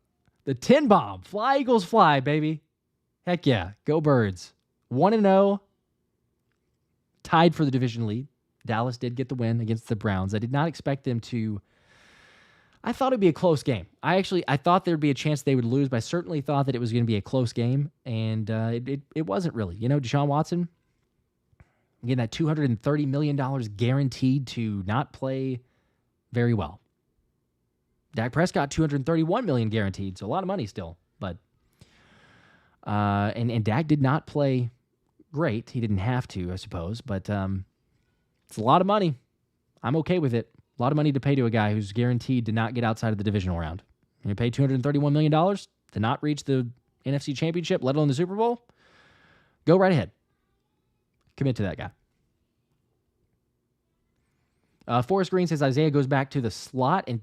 The 10 bomb. Fly, Eagles, fly, baby. Heck yeah. Go Birds. 1-0. Tied for the division lead. Dallas did get the win against the Browns. I did not expect them to. I thought it'd be a close game. I thought there'd be a chance they would lose, but I certainly thought that it was going to be a close game, and it wasn't really. Deshaun Watson, again, that $230 million guaranteed to not play very well. Dak Prescott, $231 million guaranteed, so a lot of money still. But and Dak did not play great. He didn't have to, I suppose, but it's a lot of money. I'm okay with it. A lot of money to pay to a guy who's guaranteed to not get outside of the divisional round. You pay $231 million to not reach the NFC Championship, let alone the Super Bowl? Go right ahead. Commit to that guy. Forrest Green says Isaiah goes back to the slot and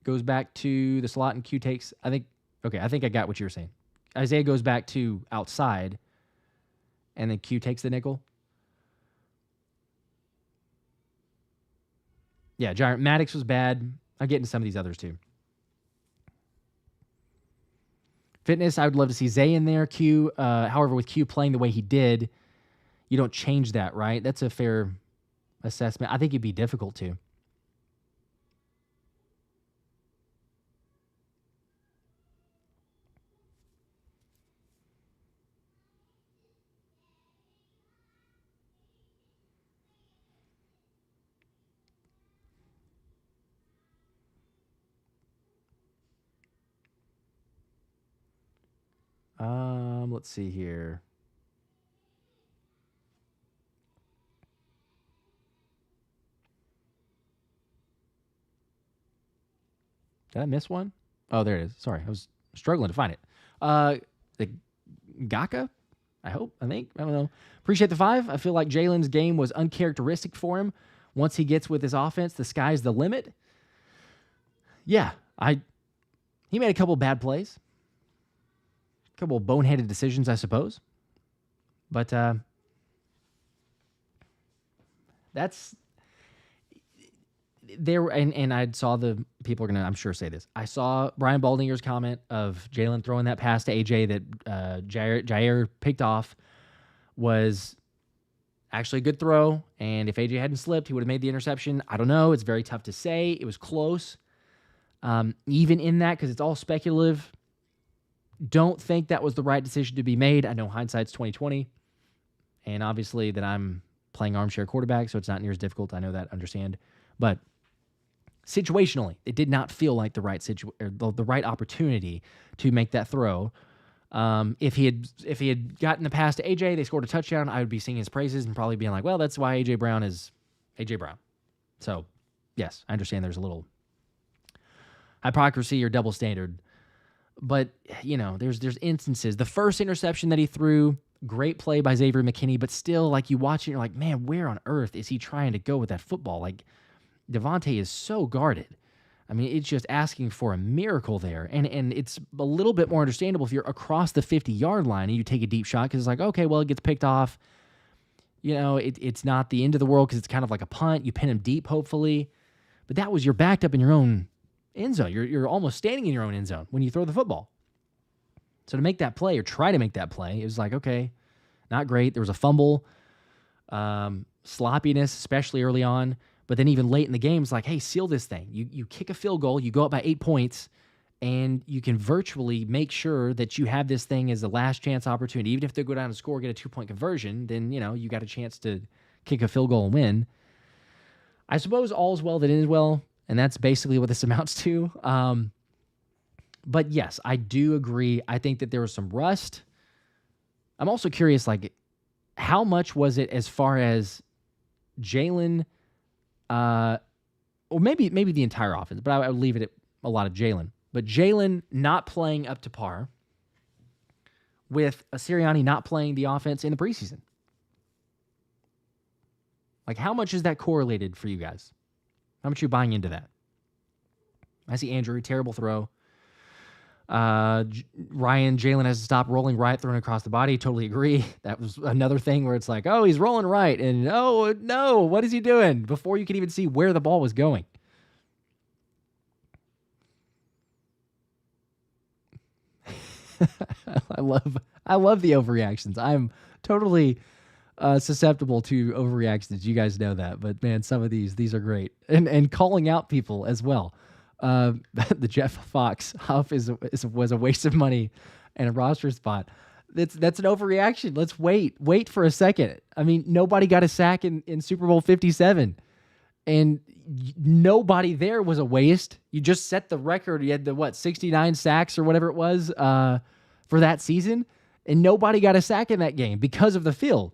Q takes, I think I got what you were saying. Isaiah goes back to outside and then Q takes the nickel. Yeah, Maddox was bad. I'm getting to some of these others too. Fitness, I would love to see Zay in there. Q, however, with Q playing the way he did, you don't change that, right? That's a fair assessment. I think it'd be difficult to. Let's see here. Did I miss one? Oh, there it is. Sorry, I was struggling to find it. The Gaka, I think. I don't know. Appreciate the 5. I feel like Jalen's game was uncharacteristic for him. Once he gets with his offense, the sky's the limit. Yeah, he made a couple bad plays. A couple boneheaded decisions, I suppose. But that's there. And I saw the people are going to, I'm sure, say this. I saw Brian Baldinger's comment of Jalen throwing that pass to AJ that Jair picked off was actually a good throw. And if AJ hadn't slipped, he would have made the interception. I don't know. It's very tough to say. It was close. Even in that, because it's all speculative, don't think that was the right decision to be made. I know hindsight's 20/20, and obviously that I'm playing armchair quarterback, so it's not near as difficult. I know that, understand, but situationally, it did not feel like the right the right opportunity to make that throw. If he had gotten the pass to AJ, they scored a touchdown, I would be singing his praises and probably being like, well, that's why AJ Brown is AJ Brown. So, yes, I understand there's a little hypocrisy or double standard. But, there's instances. The first interception that he threw, great play by Xavier McKinney, but still, like, you watch it, you're like, man, where on earth is he trying to go with that football? Like, Devontae is so guarded. I mean, it's just asking for a miracle there. And it's a little bit more understandable if you're across the 50-yard line and you take a deep shot because it's like, okay, well, it gets picked off. It's not the end of the world because it's kind of like a punt. You pin him deep, hopefully. But that was you're backed up in your own end zone. You're almost standing in your own end zone when you throw the football. So to make that play or try to make that play, it was like, okay, not great. There was a fumble, sloppiness, especially early on. But then even late in the game, it's like, hey, seal this thing. You kick a field goal, you go up by 8 points, and you can virtually make sure that you have this thing as a last chance opportunity. Even if they go down and score, get a 2-point conversion, then, you got a chance to kick a field goal and win. I suppose all's well that ends well. And that's basically what this amounts to. But yes, I do agree. I think that there was some rust. I'm also curious, like, how much was it as far as Jalen, or maybe the entire offense, but I would leave it at a lot of Jalen. But Jalen not playing up to par with a Sirianni not playing the offense in the preseason. Like, how much is that correlated for you guys? How much are you buying into that? I see Andrew, terrible throw. Jalen has to stop rolling right, throwing across the body. Totally agree. That was another thing where it's like, oh, he's rolling right. And oh, no, what is he doing? Before you could even see where the ball was going. I love the overreactions. I'm totally susceptible to overreactions. You guys know that, but man, some of these are great, and calling out people as well. The Jeff Fox huff was a waste of money and a roster spot. That's an overreaction. Let's wait for a second. I mean, nobody got a sack in Super Bowl 57, and nobody there was a waste. You just set the record. You had the 69 sacks or whatever it was for that season, and nobody got a sack in that game because of the field.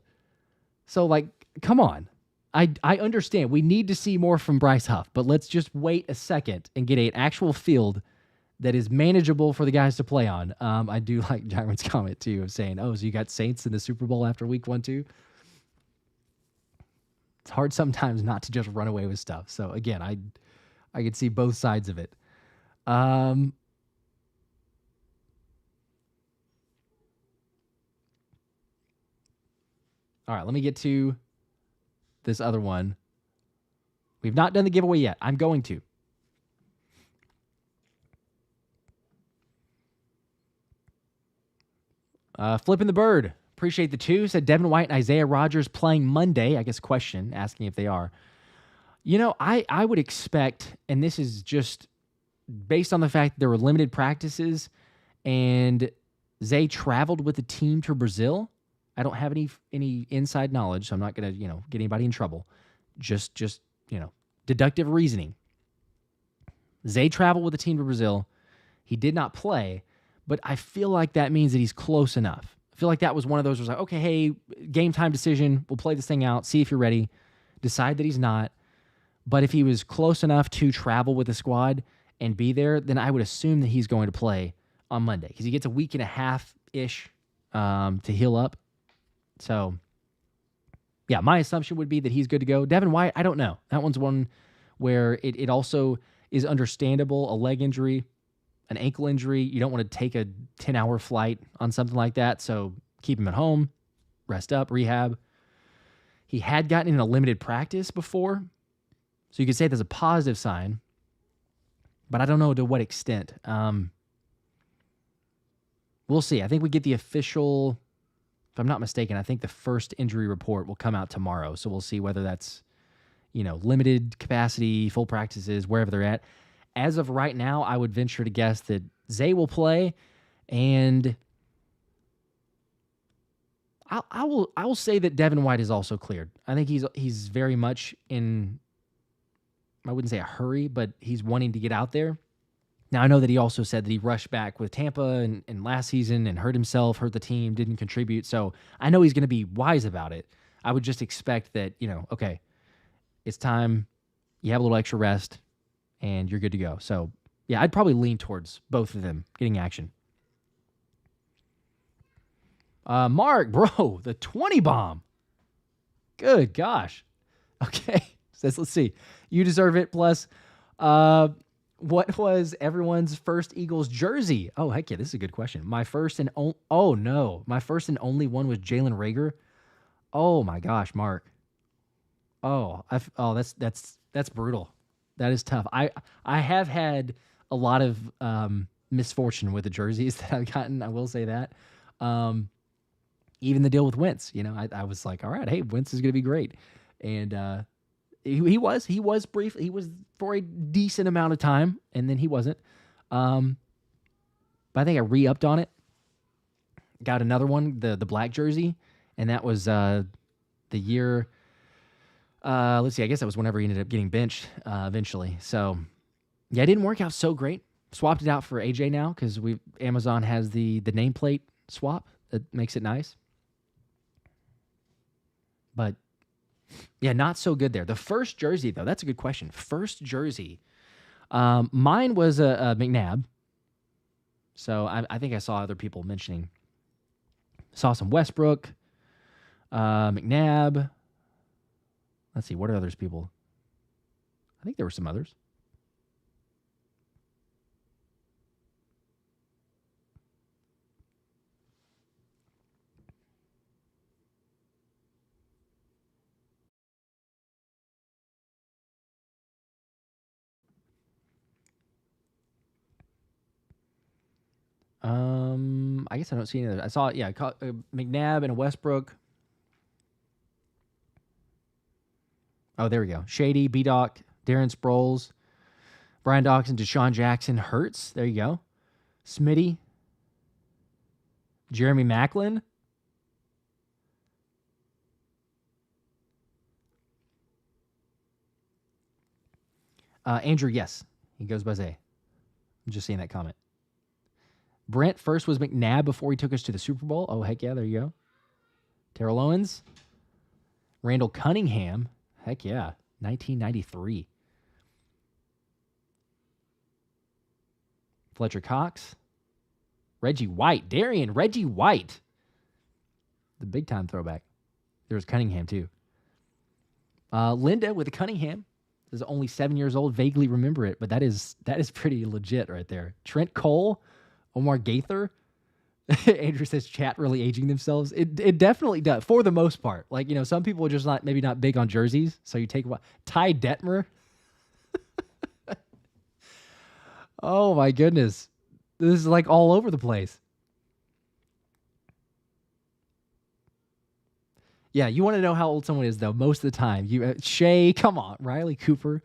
So, like, come on. I understand. We need to see more from Bryce Huff, but let's just wait a second and get an actual field that is manageable for the guys to play on. I do like Jaron's comment, too, of saying, oh, so you got Saints in the Super Bowl after week 1, too? It's hard sometimes not to just run away with stuff. So, again, I could see both sides of it. All right, let me get to this other one. We've not done the giveaway yet. I'm going to. Flipping the bird. Appreciate the two. Said Devin White and Isaiah Rodgers playing Monday. I guess question, asking if they are. I would expect, and this is just based on the fact that there were limited practices and Zay traveled with the team to Brazil. I don't have any inside knowledge, so I'm not going to, get anybody in trouble. Just deductive reasoning. Zay traveled with the team to Brazil. He did not play, but I feel like that means that he's close enough. I feel like that was one of those where it's like, okay, hey, game time decision. We'll play this thing out, see if you're ready. Decide that he's not. But if he was close enough to travel with the squad and be there, then I would assume that he's going to play on Monday because he gets a week and a half-ish to heal up. So, yeah, my assumption would be that he's good to go. Devin White, I don't know. That one's one where it also is understandable, a leg injury, an ankle injury. You don't want to take a 10-hour flight on something like that, so keep him at home, rest up, rehab. He had gotten in a limited practice before, so you could say there's a positive sign, but I don't know to what extent. We'll see. I think we get the official, if I'm not mistaken, I think the first injury report will come out tomorrow, so we'll see whether that's limited capacity, full practices, wherever they're at. As of right now, I would venture to guess that Zay will play, and I will say that Devin White is also cleared. I think he's very much in, I wouldn't say a hurry, but he's wanting to get out there. Now, I know that he also said that he rushed back with Tampa and last season and hurt himself, hurt the team, didn't contribute. So I know he's going to be wise about it. I would just expect that, okay, it's time, you have a little extra rest, and you're good to go. So, yeah, I'd probably lean towards both of them getting action. Mark, bro, the 20 bomb. Good gosh. Okay, says, let's see. You deserve it. Plus, what was everyone's first Eagles jersey? Oh, heck yeah, this is a good question. My first and only one was Jalen Reagor. Oh my gosh, Mark. That's brutal. That is tough. I have had a lot of misfortune with the jerseys that I've gotten. I will say that. Even the deal with Wentz, I was like, all right, hey, Wentz is going to be great, and he was brief. He was for a decent amount of time, and then he wasn't. But I think I re-upped on it. Got another one, the black jersey, and that was the year. Let's see. I guess that was whenever he ended up getting benched eventually. So, yeah, it didn't work out so great. Swapped it out for AJ now because Amazon has the nameplate swap that makes it nice. But, yeah, not so good there. The first jersey, though, that's a good question. First jersey. Mine was a McNabb. So I think I saw other people mentioning. Saw some Westbrook, McNabb. Let's see, what are others people? I think there were some others. I guess I don't see any others. I saw, McNabb and a Westbrook. Oh, there we go. Shady, B-Doc, Darren Sproles, Brian Dawkins, Deshaun Jackson, Hurts. There you go. Smitty, Jeremy Maclin. Andrew, yes. He goes by Zay. I'm just seeing that comment. Brent first was McNabb before he took us to the Super Bowl. Oh, heck yeah, there you go. Terrell Owens. Randall Cunningham. Heck yeah, 1993. Fletcher Cox. Reggie White. Reggie White. The big-time throwback. There was Cunningham, too. Linda with the Cunningham. Is only 7 years old. Vaguely remember it, but that is pretty legit right there. Trent Cole. Omar Gaither. Andrew says chat really aging themselves. It definitely does for the most part. Like, some people are just maybe not big on jerseys. So you take what? Ty Detmer. Oh my goodness. This is like all over the place. Yeah, you want to know how old someone is, though, most of the time. Shea, come on. Riley Cooper.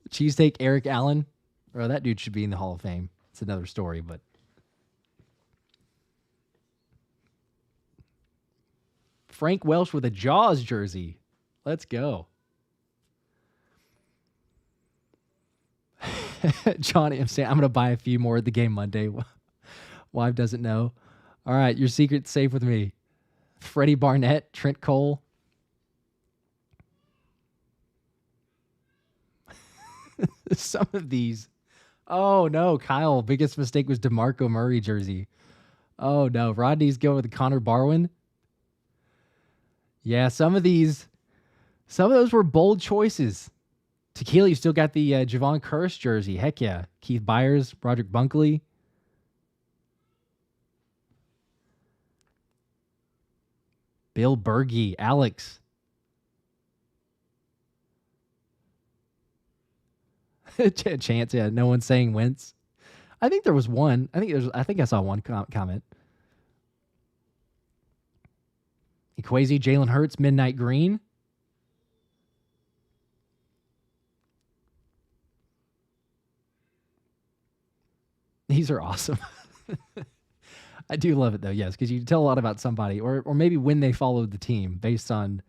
Cheesesteak Eric Allen. Oh, that dude should be in the Hall of Fame. It's another story, but. Frank Welsh with a Jaws jersey. Let's go. Johnny, I'm saying I'm going to buy a few more at the game Monday. Wife doesn't know. All right, your secret's safe with me. Freddie Barnett, Trent Cole. Some of these. Oh, no, Kyle. Biggest mistake was DeMarco Murray jersey. Oh, no. Rodney's going with Connor Barwin. Yeah, some of those were bold choices. Kelee, you still got the Javon Curse jersey. Heck yeah. Keith Byers, Broderick Bunkley. Bill Berge, Alex. Chance, yeah. No one's saying Wentz. I think there was one. I think I saw one comment. Equazi, Jalen Hurts, Midnight Green. These are awesome. I do love it though, yes, because you can tell a lot about somebody, or maybe when they followed the team based on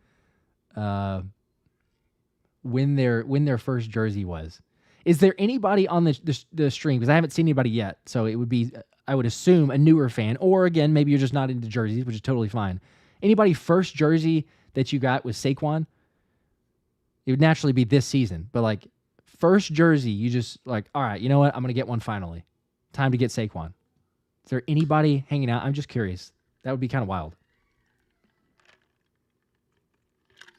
when their first jersey was. Is there anybody on the stream? Because I haven't seen anybody yet, so it would be, I would assume, a newer fan, or again, maybe you're just not into jerseys, which is totally fine. Anybody first jersey that you got was Saquon? It would naturally be this season, but like first jersey, you just like, all right, you know what? I'm gonna get one finally. Time to get Saquon. Is there anybody hanging out? I'm just curious. That would be kind of wild.